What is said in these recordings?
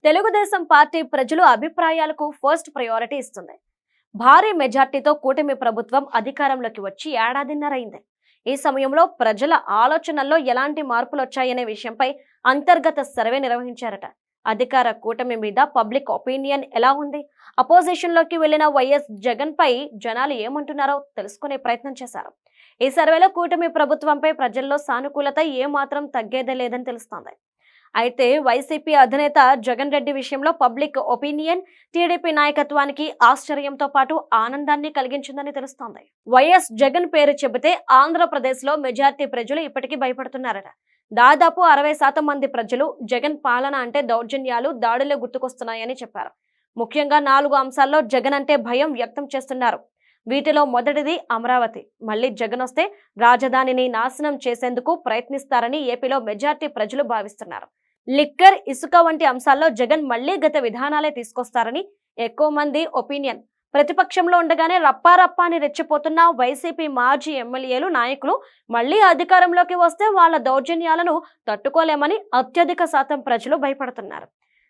Telugu Desam party ప్రజలు అభిప్రాయాలకు first priority ఇస్తుంది. భారీ మెజార్టీతో కూటమి ప్రభుత్వం అధికారంలోకి వచ్చి ఏడాదిన్నరైంది. ఈ సమయంలో ప్రజల ఆలోచనల్లో ఎలాంటి మార్పులు వచ్చాయనే విషయంపై అంతర్గత సర్వే నిర్వహించారట. అధికార కూటమి మీద పబ్లిక్ ఒపీనియన్ ఎలా ఉంది, అపోజిషన్ లోకి వెళ్లిన వైఎస్ జగన్ పై జనాలు ఏమంటున్నారో తెలుసుకునే ప్రయత్నం చేశారు. ఈ సర్వేలో కూటమి ప్రభుత్వంపై ప్రజల్లో సానుకూలత ఏమాత్రం తగ్గేదే లేదని తెలుస్తోంది. అయితే వైసీపీ అధినేత జగన్ రెడ్డి విషయంలో పబ్లిక్ ఒపీనియన్ టీడీపీ నాయకత్వానికి ఆశ్చర్యంతో పాటు ఆనందాన్ని కలిగించిందని తెలుస్తోంది. వైఎస్ జగన్ పేరు చెబితే ఆంధ్రప్రదేశ్ లో మెజార్టీ ప్రజలు ఇప్పటికీ భయపడుతున్నారట. దాదాపు 60% మంది ప్రజలు జగన్ పాలన అంటే దౌర్జన్యాలు, దాడులే గుర్తుకొస్తున్నాయని చెప్పారు. ముఖ్యంగా 4 అంశాల్లో జగన్ అంటే భయం వ్యక్తం చేస్తున్నారు. వీటిలో మొదటిది అమరావతి. మళ్లీ జగన్ వస్తే రాజధానిని నాశనం చేసేందుకు ప్రయత్నిస్తారని ఏపీలో మెజార్టీ ప్రజలు భావిస్తున్నారు. లిక్కర్, ఇసుక వంటి అంశాల్లో జగన్ మళ్లీ గత విధానాలే తీసుకొస్తారని ఎక్కువ మంది ఒపీనియన్. ప్రతిపక్షంలో ఉండగానే రప్పారప్పా అని రెచ్చిపోతున్న వైసీపీ మాజీ ఎమ్మెల్యేలు, నాయకులు మళ్లీ అధికారంలోకి వస్తే వాళ్ళ దౌర్జన్యాలను తట్టుకోలేమని అత్యధిక శాతం ప్రజలు భయపడుతున్నారు.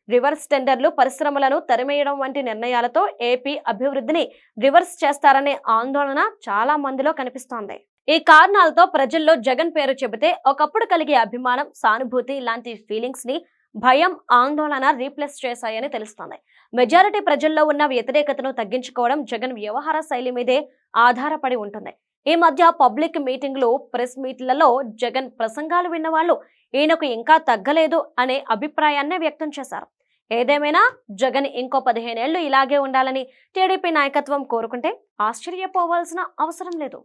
రివర్స్ టెండర్లు, పరిశ్రమలను తరిమేయడం వంటి నిర్ణయాలతో ఏపీ అభివృద్ధిని రివర్స్ చేస్తారనే ఆందోళన చాలా మందిలో కనిపిస్తోంది. ఈ కారణాలతో ప్రజల్లో జగన్ పేరు చెబితే ఒకప్పుడు కలిగే అభిమానం, సానుభూతి లాంటి ఫీలింగ్స్ ని భయం, ఆందోళన రీప్లేస్ చేశాయని తెలుస్తోంది. మెజారిటీ ప్రజల్లో ఉన్న వ్యతిరేకతను తగ్గించుకోవడం జగన్ వ్యవహార శైలి మీదే ఆధారపడి ఉంటుంది. ఈ మధ్య పబ్లిక్ మీటింగ్లు, ప్రెస్ మీట్లలో జగన్ ప్రసంగాలు విన్న వాళ్ళు ఈయనకు ఇంకా తగ్గలేదు అనే అభిప్రాయాన్నే వ్యక్తం చేశారు. ఏదేమైనా జగన్ ఇంకో 15 ఏళ్లు ఇలాగే ఉండాలని టీడీపీ నాయకత్వం కోరుకుంటే ఆశ్చర్యపోవాల్సిన అవసరం లేదు.